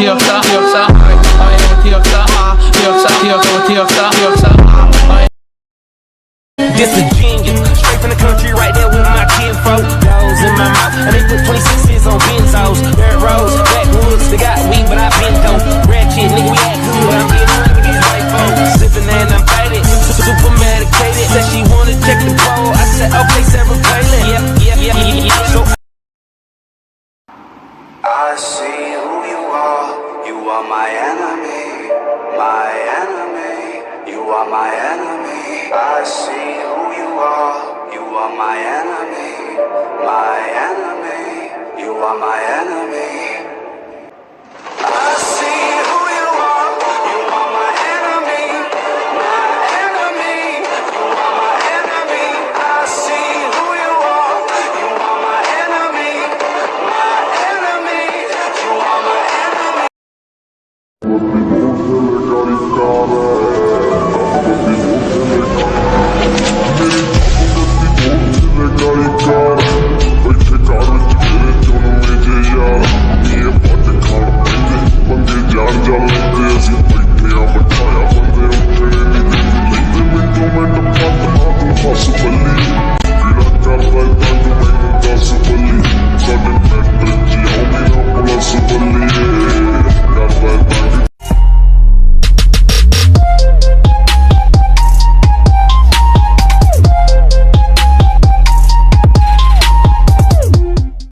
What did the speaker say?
This a genius, straight from the country, right there with my kinfolk. Those in my mouth, and they put 26s on benzos. Dirt roads, backwoods, they got weed, but I been dope. Ratchet, nigga, we act good, I'm getting money with these white folks. Sippin' and I'm faded, super medicated. Said she wanna check the pole, I said, okay, Sarah Palin. Yeah. So I see who you are my enemy, my enemy. You are my enemy. I see who you are my enemy, my enemy. You are my enemy.